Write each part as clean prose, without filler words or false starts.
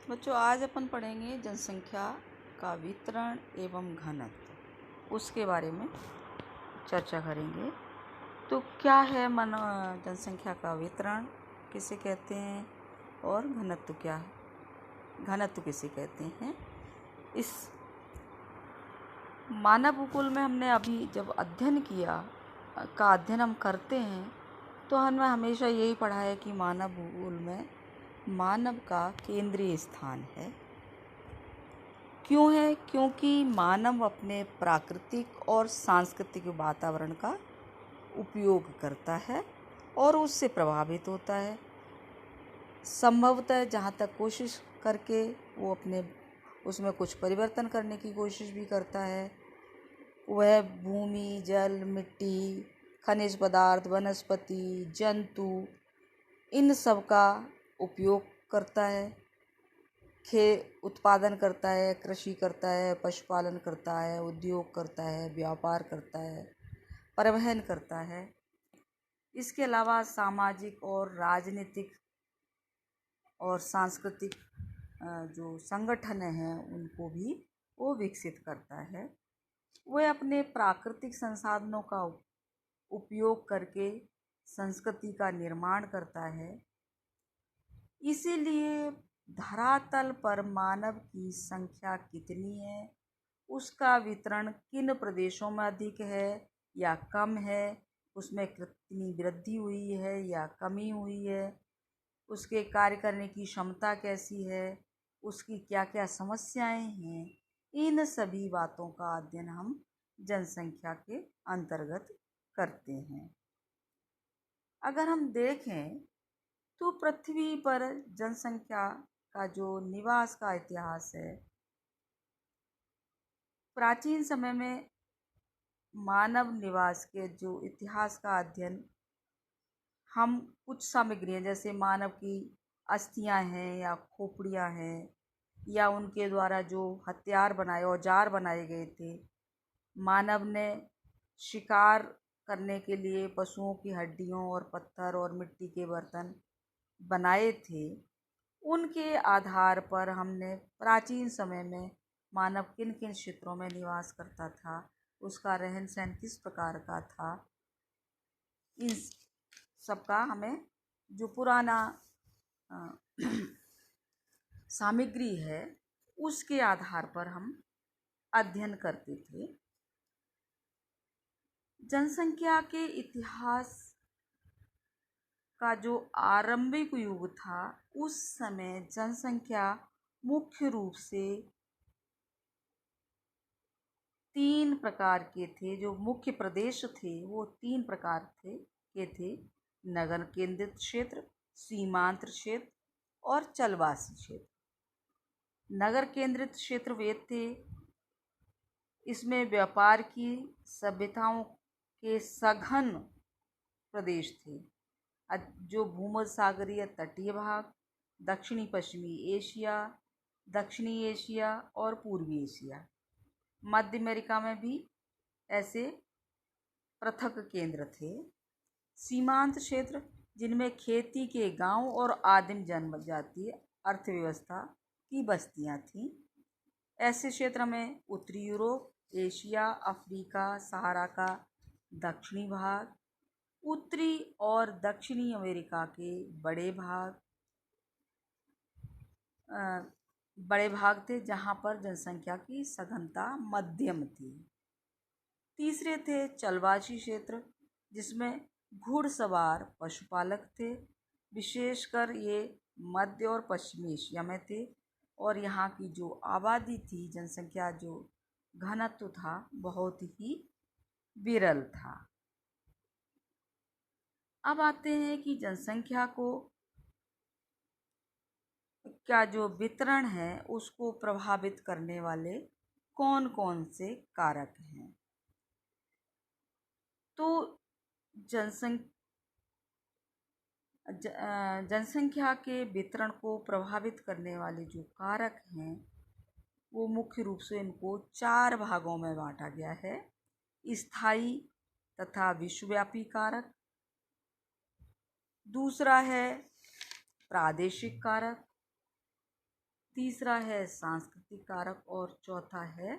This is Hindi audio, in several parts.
बच्चों, आज अपन पढ़ेंगे जनसंख्या का वितरण एवं घनत्व, उसके बारे में चर्चा करेंगे। तो क्या है जनसंख्या का वितरण किसे कहते हैं और घनत्व क्या है, घनत्व किसे कहते हैं। इस मानव भूगोल में हमने अभी जब अध्ययन हम करते हैं तो हमने हमेशा यही पढ़ा है कि मानव भूगोल में मानव का केंद्रीय स्थान है। क्यों है? क्योंकि मानव अपने प्राकृतिक और सांस्कृतिक वातावरण का उपयोग करता है और उससे प्रभावित होता है। संभवतः जहाँ तक कोशिश करके वो उसमें कुछ परिवर्तन करने की कोशिश भी करता है। वह भूमि, जल, मिट्टी, खनिज पदार्थ, वनस्पति, जंतु, इन सब का उपयोग करता है। उत्पादन करता है, कृषि करता है, पशुपालन करता है, उद्योग करता है, व्यापार करता है, परिवहन करता है। इसके अलावा सामाजिक और राजनीतिक और सांस्कृतिक जो संगठन हैं उनको भी वो विकसित करता है। वह अपने प्राकृतिक संसाधनों का उपयोग करके संस्कृति का निर्माण करता है। इसीलिए धरातल पर मानव की संख्या कितनी है, उसका वितरण किन प्रदेशों में अधिक है या कम है, उसमें कितनी वृद्धि हुई है या कमी हुई है, उसके कार्य करने की क्षमता कैसी है, उसकी क्या क्या समस्याएं हैं, इन सभी बातों का अध्ययन हम जनसंख्या के अंतर्गत करते हैं। अगर हम देखें तो पृथ्वी पर जनसंख्या का जो निवास का इतिहास है, प्राचीन समय में मानव निवास के जो इतिहास का अध्ययन हम कुछ सामग्रियाँ जैसे मानव की अस्थियां हैं या खोपड़ियाँ हैं या उनके द्वारा जो औजार बनाए गए थे, मानव ने शिकार करने के लिए पशुओं की हड्डियों और पत्थर और मिट्टी के बर्तन बनाए थे, उनके आधार पर हमने प्राचीन समय में मानव किन किन क्षेत्रों में निवास करता था, उसका रहन सहन किस प्रकार का था, इन सबका हमें जो पुराना सामग्री है उसके आधार पर हम अध्ययन करते थे। जनसंख्या के इतिहास का जो आरंभिक युग था, उस समय जनसंख्या मुख्य रूप से 3 प्रकार के थे। जो मुख्य प्रदेश थे वो 3 प्रकार के थे: नगर केंद्रित क्षेत्र, सीमांत क्षेत्र और चलवासी क्षेत्र। नगर केंद्रित क्षेत्र वे थे, इसमें व्यापार की सभ्यताओं के सघन प्रदेश थे। जो भूमध्यसागरीय तटीय भाग, दक्षिणी पश्चिमी एशिया, दक्षिणी एशिया और पूर्वी एशिया, मध्य अमेरिका में भी ऐसे पृथक केंद्र थे। सीमांत क्षेत्र, जिनमें खेती के गांव और आदिम जनजातीय अर्थव्यवस्था की बस्तियां थीं। ऐसे क्षेत्र में उत्तरी यूरोप, एशिया, अफ्रीका, सहारा का दक्षिणी भाग, उत्तरी और दक्षिणी अमेरिका के बड़े भाग थे, जहां पर जनसंख्या की सघनता मध्यम थी। तीसरे थे चलवासी क्षेत्र, जिसमें घुड़सवार पशुपालक थे। विशेषकर ये मध्य और पश्चिमी एशिया में थे और यहाँ की जो आबादी थी, जनसंख्या जो घनत्व था, बहुत ही विरल था। अब आते हैं कि जनसंख्या को का जो वितरण है उसको प्रभावित करने वाले कौन कौन से कारक हैं। तो जनसंख्या के वितरण को प्रभावित करने वाले जो कारक हैं वो मुख्य रूप से इनको 4 भागों में बांटा गया है: स्थायी तथा विश्वव्यापी कारक, दूसरा है प्रादेशिक कारक, तीसरा है सांस्कृतिक कारक और चौथा है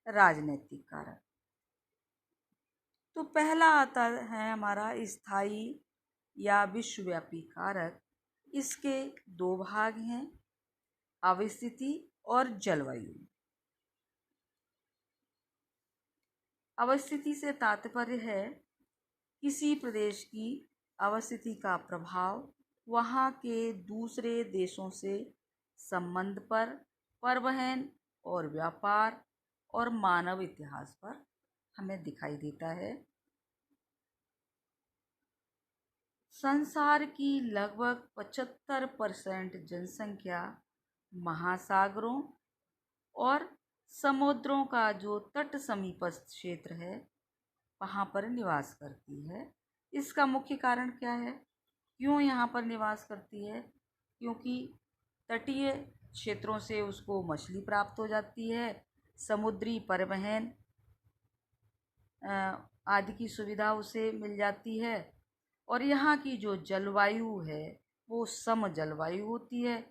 राजनीतिक कारक। तो पहला आता है हमारा स्थायी या विश्वव्यापी कारक। इसके दो भाग हैं, अवस्थिति और जलवायु। अवस्थिति से तात्पर्य है किसी प्रदेश की अवस्थिति का प्रभाव वहाँ के दूसरे देशों से संबंध पर, परिवहन और व्यापार और मानव इतिहास पर हमें दिखाई देता है। संसार की लगभग 75% जनसंख्या महासागरों और समुद्रों का जो तट समीपस्थ क्षेत्र है वहाँ पर निवास करती है। इसका मुख्य कारण क्या है? क्यों यहाँ पर निवास करती है? क्योंकि तटीय क्षेत्रों से उसको मछली प्राप्त हो जाती है, समुद्री परिवहन आदि की सुविधा उसे मिल जाती है, और यहाँ की जो जलवायु है वो सम जलवायु होती है।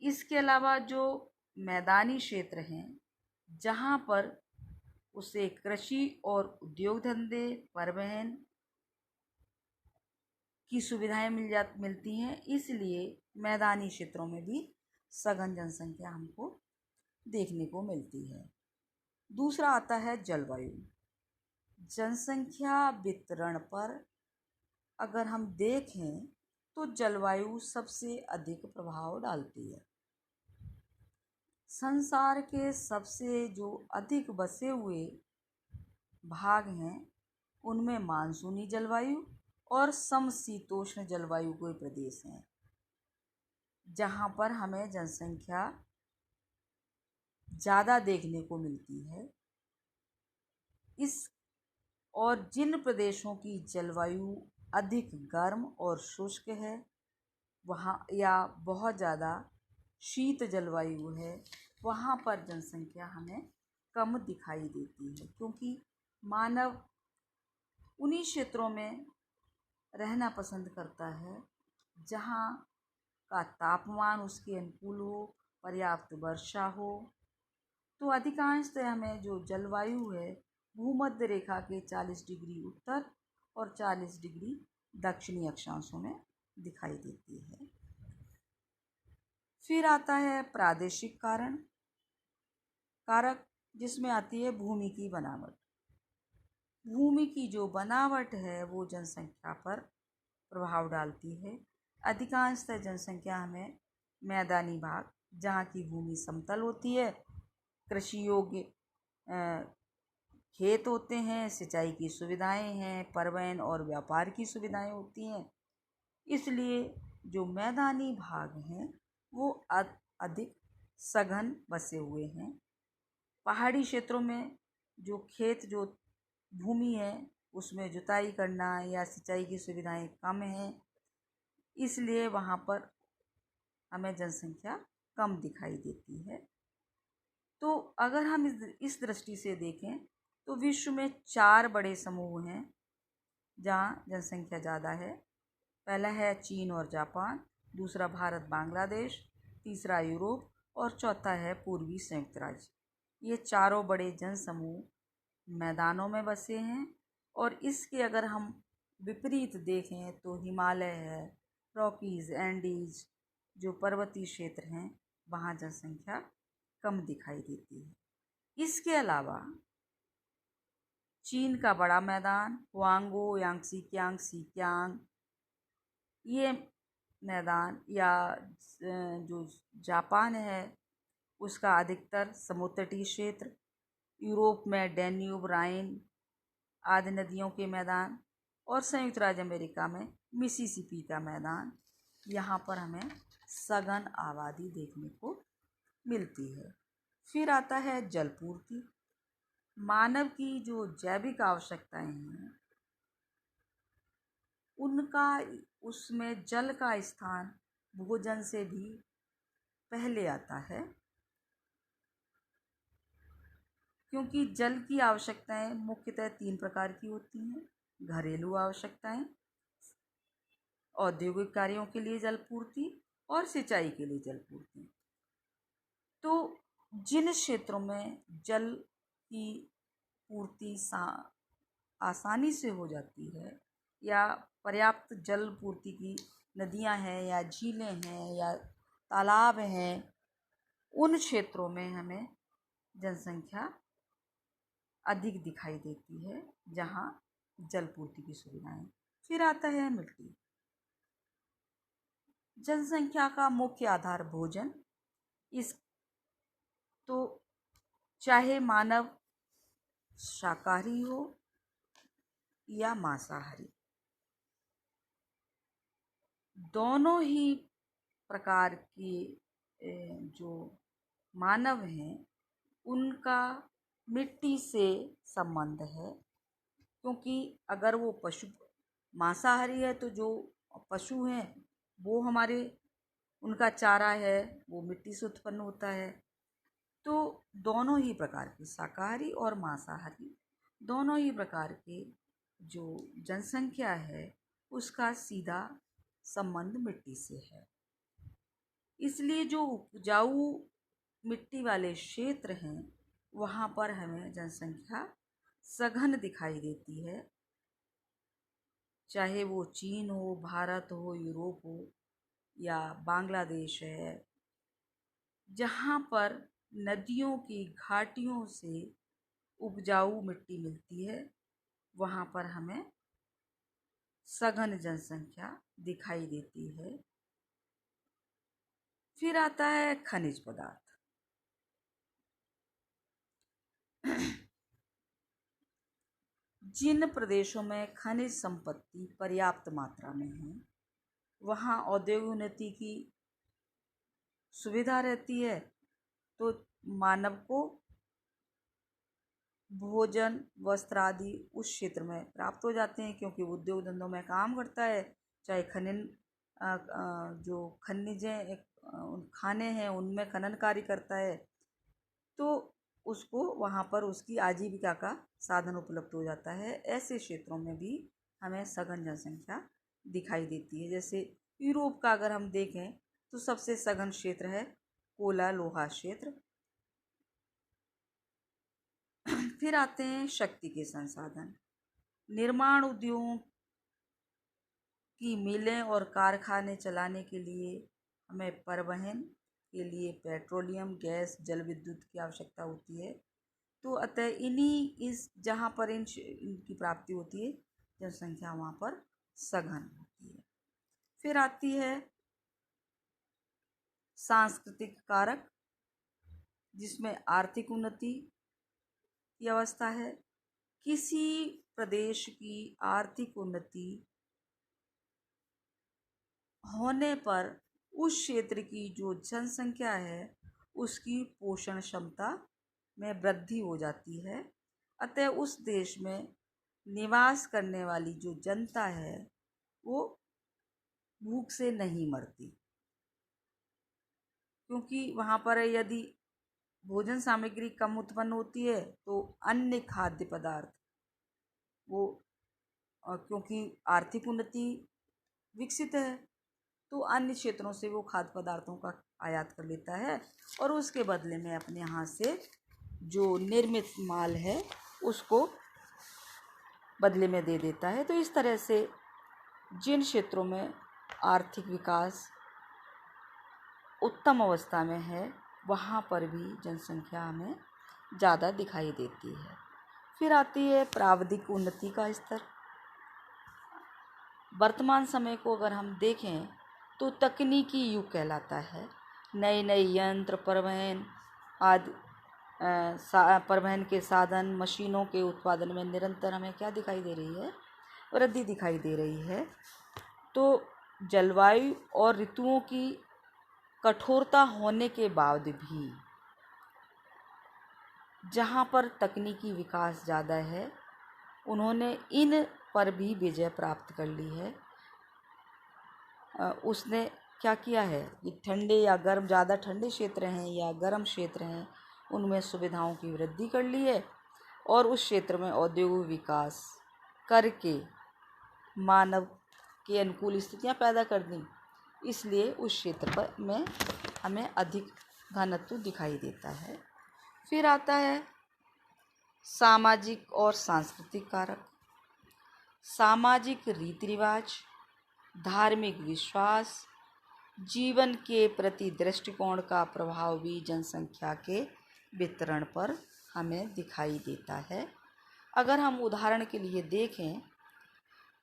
इसके अलावा जो मैदानी क्षेत्र हैं जहाँ पर उसे कृषि और उद्योग धंधे, परिवहन की सुविधाएं मिलती हैं, इसलिए मैदानी क्षेत्रों में भी सघन जनसंख्या हमको देखने को मिलती है। दूसरा आता है जलवायु। जनसंख्या वितरण पर अगर हम देखें तो जलवायु सबसे अधिक प्रभाव डालती है। संसार के सबसे जो अधिक बसे हुए भाग हैं उनमें मानसूनी जलवायु और समशीतोष्ण जलवायु के प्रदेश हैं, जहाँ पर हमें जनसंख्या ज़्यादा देखने को मिलती है। और जिन प्रदेशों की जलवायु अधिक गर्म और शुष्क है वहाँ, या बहुत ज़्यादा शीत जलवायु है, वहाँ पर जनसंख्या हमें कम दिखाई देती है, क्योंकि मानव उन्हीं क्षेत्रों में रहना पसंद करता है जहाँ का तापमान उसके अनुकूल हो, पर्याप्त वर्षा हो। तो अधिकांशतः हमें जो जलवायु है भूमध्य रेखा के 40 डिग्री उत्तर और 40 डिग्री दक्षिणी अक्षांशों में दिखाई देती है। फिर आता है प्रादेशिक कारक, जिसमें आती है भूमि की बनावट। भूमि की जो बनावट है वो जनसंख्या पर प्रभाव डालती है। अधिकांशतः जनसंख्या हमें मैदानी भाग, जहाँ की भूमि समतल होती है, कृषि योग्य खेत होते हैं, सिंचाई की सुविधाएं हैं, परिवहन और व्यापार की सुविधाएं होती हैं, इसलिए जो मैदानी भाग हैं वो अधिक सघन बसे हुए हैं। पहाड़ी क्षेत्रों में जो जो भूमि है उसमें जुताई करना या सिंचाई की सुविधाएं कम हैं, इसलिए वहाँ पर हमें जनसंख्या कम दिखाई देती है। तो अगर हम इस दृष्टि से देखें तो विश्व में 4 बड़े समूह हैं जहाँ जनसंख्या ज़्यादा है। पहला है चीन और जापान, दूसरा भारत बांग्लादेश, तीसरा यूरोप और चौथा है पूर्वी संयुक्त राज्य। ये चारों बड़े जनसमूह मैदानों में बसे हैं, और इसके अगर हम विपरीत देखें तो हिमालय है, रॉकीज, एंडीज जो पर्वतीय क्षेत्र हैं वहाँ जनसंख्या कम दिखाई देती है। इसके अलावा चीन का बड़ा मैदान वांगो, यांग्सी कियांग, सीकियांग, ये मैदान, या जो जापान है उसका अधिकतर समुद्र तटीय क्षेत्र, यूरोप में डैन्यूब, राइन आदि नदियों के मैदान, और संयुक्त राज्य अमेरिका में मिसिसिपी का मैदान, यहाँ पर हमें सघन आबादी देखने को मिलती है। फिर आता है जलपूर्ति। मानव की जो जैविक आवश्यकताएं हैं उनका उसमें जल का स्थान भोजन से भी पहले आता है, क्योंकि जल की आवश्यकताएं मुख्यतः 3 प्रकार की होती हैं। घरेलू आवश्यकताएं, औद्योगिक कार्यों के लिए जलपूर्ति और सिंचाई के लिए जल पूर्ति। तो जिन क्षेत्रों में जल की पूर्ति आसानी से हो जाती है या पर्याप्त जल पूर्ति की नदियां हैं या झीलें हैं या तालाब हैं, उन क्षेत्रों में हमें जनसंख्या अधिक दिखाई देती है जहाँ जल पूर्ति की सुविधाएं। फिर आता है मिट्टी। जनसंख्या का मुख्य आधार भोजन। इस तो चाहे मानव शाकाहारी हो या मांसाहारी, दोनों ही प्रकार के जो मानव हैं उनका मिट्टी से संबंध है। क्योंकि अगर वो पशु मांसाहारी है तो जो पशु हैं वो हमारे उनका चारा है, वो मिट्टी से उत्पन्न होता है। तो दोनों ही प्रकार के शाकाहारी और मांसाहारी दोनों ही प्रकार के जो जनसंख्या है उसका सीधा संबंध मिट्टी से है। इसलिए जो उपजाऊ मिट्टी वाले क्षेत्र हैं वहाँ पर हमें जनसंख्या सघन दिखाई देती है, चाहे वो चीन हो, भारत हो, यूरोप हो या बांग्लादेश है। जहाँ पर नदियों की घाटियों से उपजाऊ मिट्टी मिलती है वहाँ पर हमें सघन जनसंख्या दिखाई देती है। फिर आता है खनिज पदार्थ। जिन प्रदेशों में खनिज संपत्ति पर्याप्त मात्रा में है वहाँ औद्योगिक उन्नति की सुविधा रहती है, तो मानव को भोजन वस्त्र आदि उस क्षेत्र में प्राप्त हो जाते हैं, क्योंकि उद्योग धंधों में काम करता है। चाहे जो खनिजें खाने हैं उनमें खनन कार्य करता है, तो उसको वहाँ पर उसकी आजीविका का साधन उपलब्ध हो जाता है। ऐसे क्षेत्रों में भी हमें सघन जनसंख्या दिखाई देती है। जैसे यूरोप का अगर हम देखें तो सबसे सघन क्षेत्र है कोला लोहा क्षेत्र। फिर आते हैं शक्ति के संसाधन। निर्माण उद्योगों की मिलें और कारखाने चलाने के लिए हमें परिवहन के लिए पेट्रोलियम, गैस, जल विद्युत की आवश्यकता होती है। तो अतः जहाँ पर इनकी प्राप्ति होती है जनसंख्या वहाँ पर सघन होती है। फिर आती है सांस्कृतिक कारक, जिसमें आर्थिक उन्नति की अवस्था है। किसी प्रदेश की आर्थिक उन्नति होने पर उस क्षेत्र की जो जनसंख्या है उसकी पोषण क्षमता में वृद्धि हो जाती है। अतः उस देश में निवास करने वाली जो जनता है वो भूख से नहीं मरती, क्योंकि वहाँ पर यदि भोजन सामग्री कम उत्पन्न होती है तो अन्य खाद्य पदार्थ वो क्योंकि आर्थिक उन्नति विकसित है तो अन्य क्षेत्रों से वो खाद्य पदार्थों का आयात कर लेता है और उसके बदले में अपने यहाँ से जो निर्मित माल है उसको बदले में दे देता है। तो इस तरह से जिन क्षेत्रों में आर्थिक विकास उत्तम अवस्था में है वहाँ पर भी जनसंख्या हमें ज़्यादा दिखाई देती है। फिर आती है प्राविधिक उन्नति का स्तर। वर्तमान समय को अगर हम देखें तो तकनीकी युग कहलाता है। नए नए यंत्र, परिवहन आदि परिवहन के साधन, मशीनों के उत्पादन में निरंतर हमें क्या दिखाई दे रही है? वृद्धि दिखाई दे रही है। तो जलवायु और ऋतुओं की कठोरता होने के बाद भी जहाँ पर तकनीकी विकास ज़्यादा है उन्होंने इन पर भी विजय प्राप्त कर ली है। उसने क्या किया है कि ठंडे या गर्म, ज़्यादा ठंडे क्षेत्र हैं या गर्म क्षेत्र हैं उनमें सुविधाओं की वृद्धि कर ली है और उस क्षेत्र में औद्योगिक विकास करके मानव के अनुकूल स्थितियां पैदा कर दी। इसलिए उस क्षेत्र पर में हमें अधिक घनत्व दिखाई देता है। फिर आता है सामाजिक और सांस्कृतिक कारक। सामाजिक रीति रिवाज, धार्मिक विश्वास, जीवन के प्रति दृष्टिकोण का प्रभाव भी जनसंख्या के वितरण पर हमें दिखाई देता है। अगर हम उदाहरण के लिए देखें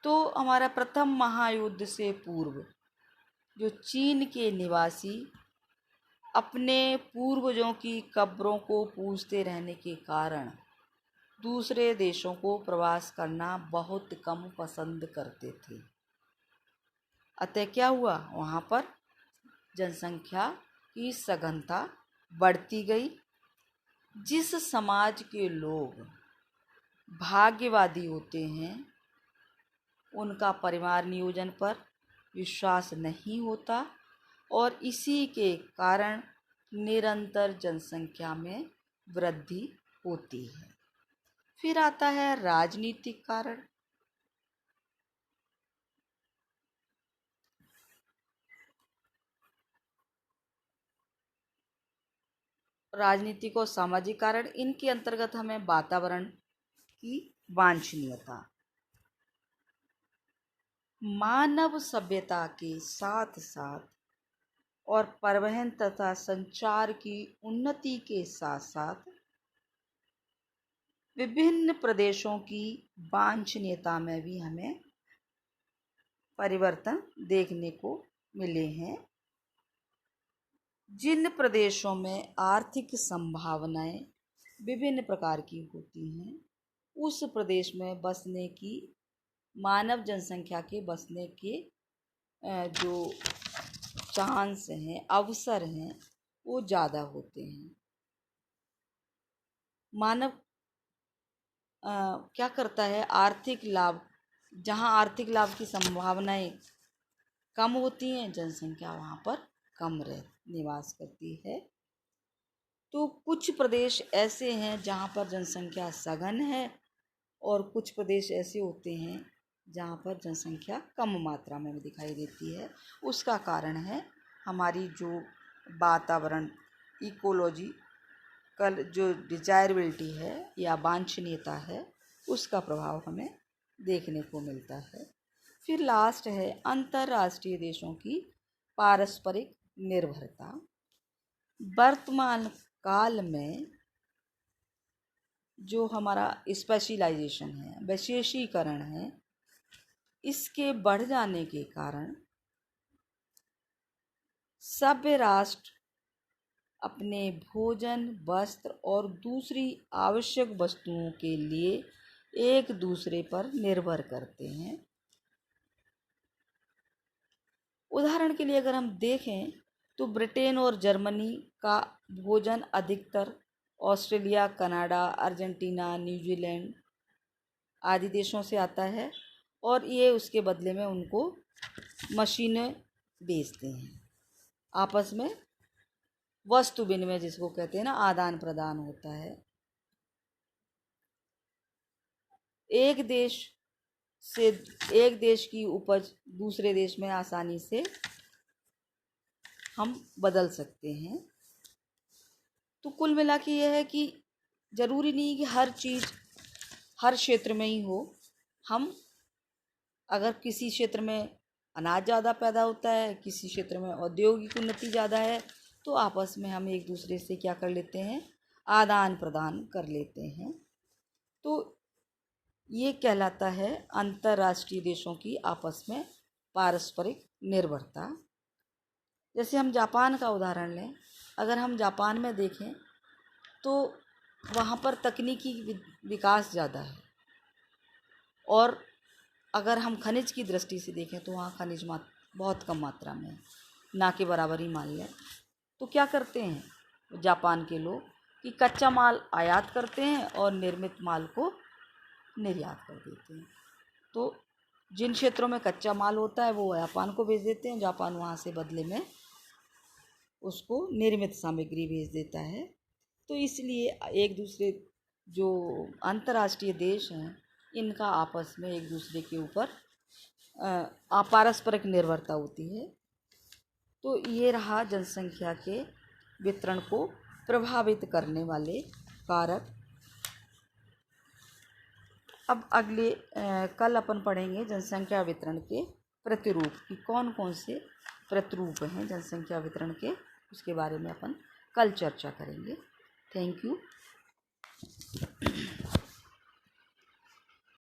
तो हमारा प्रथम महायुद्ध से पूर्व जो चीन के निवासी अपने पूर्वजों की कब्रों को पूजते रहने के कारण दूसरे देशों को प्रवास करना बहुत कम पसंद करते थे। अतः क्या हुआ, वहाँ पर जनसंख्या की सघनता बढ़ती गई। जिस समाज के लोग भाग्यवादी होते हैं उनका परिवार नियोजन पर विश्वास नहीं होता और इसी के कारण निरंतर जनसंख्या में वृद्धि होती है। फिर आता है राजनीतिक कारण। राजनीतिक और सामाजिक कारण, इनके अंतर्गत हमें वातावरण की वांछनीयता, मानव सभ्यता के साथ साथ और परिवहन तथा संचार की उन्नति के साथ साथ विभिन्न प्रदेशों की वांछनीयता में भी हमें परिवर्तन देखने को मिले हैं। जिन प्रदेशों में आर्थिक संभावनाएं विभिन्न प्रकार की होती हैं उस प्रदेश में बसने की मानव जनसंख्या के बसने के जो चांस हैं, अवसर हैं, वो ज़्यादा होते हैं। मानव क्या करता है, आर्थिक लाभ, जहाँ आर्थिक लाभ की संभावनाएं कम होती हैं जनसंख्या वहाँ पर कम निवास करती है। तो कुछ प्रदेश ऐसे हैं जहाँ पर जनसंख्या सघन है और कुछ प्रदेश ऐसे होते हैं जहाँ पर जनसंख्या कम मात्रा में दिखाई देती है। उसका कारण है हमारी जो वातावरण, इकोलॉजिकल जो डिजायरेबिलिटी है या वांछनीयता है, उसका प्रभाव हमें देखने को मिलता है। फिर लास्ट है अंतर्राष्ट्रीय देशों की पारस्परिक निर्भरता। वर्तमान काल में जो हमारा स्पेशलाइजेशन है, विशेषीकरण है, इसके बढ़ जाने के कारण सभ्य राष्ट्र अपने भोजन, वस्त्र और दूसरी आवश्यक वस्तुओं के लिए एक दूसरे पर निर्भर करते हैं। उदाहरण के लिए अगर हम देखें तो ब्रिटेन और जर्मनी का भोजन अधिकतर ऑस्ट्रेलिया, कनाडा, अर्जेंटीना, न्यूजीलैंड आदि देशों से आता है और ये उसके बदले में उनको मशीनें बेचते हैं। आपस में वस्तु विनिमय जिसको कहते हैं ना, आदान प्रदान होता है। एक देश की उपज दूसरे देश में आसानी से हम बदल सकते हैं। तो कुल मिला के यह है कि ज़रूरी नहीं कि हर चीज़ हर क्षेत्र में ही हो। हम अगर किसी क्षेत्र में अनाज ज़्यादा पैदा होता है, किसी क्षेत्र में औद्योगिक उन्नति ज़्यादा है, तो आपस में हम एक दूसरे से क्या कर लेते हैं, आदान प्रदान कर लेते हैं। तो ये कहलाता है अंतर्राष्ट्रीय देशों की आपस में पारस्परिक निर्भरता। जैसे हम जापान का उदाहरण लें, अगर हम जापान में देखें तो वहाँ पर तकनीकी विकास ज़्यादा है और अगर हम खनिज की दृष्टि से देखें तो वहाँ खनिज बहुत कम मात्रा में है, ना के बराबर ही मान लें। तो क्या करते हैं जापान के लोग कि कच्चा माल आयात करते हैं और निर्मित माल को निर्यात कर देते हैं। तो जिन क्षेत्रों में कच्चा माल होता है वो जापान को भेज देते हैं, जापान वहाँ से बदले में उसको निर्मित सामग्री भेज देता है। तो इसलिए एक दूसरे जो अंतर्राष्ट्रीय देश हैं इनका आपस में एक दूसरे के ऊपर पारस्परिक निर्भरता होती है। तो ये रहा जनसंख्या के वितरण को प्रभावित करने वाले कारक। अब कल अपन पढ़ेंगे जनसंख्या वितरण के प्रतिरूप कि कौन कौन से प्रतिरूप हैं जनसंख्या वितरण के, उसके बारे में अपन कल चर्चा करेंगे। Thank you.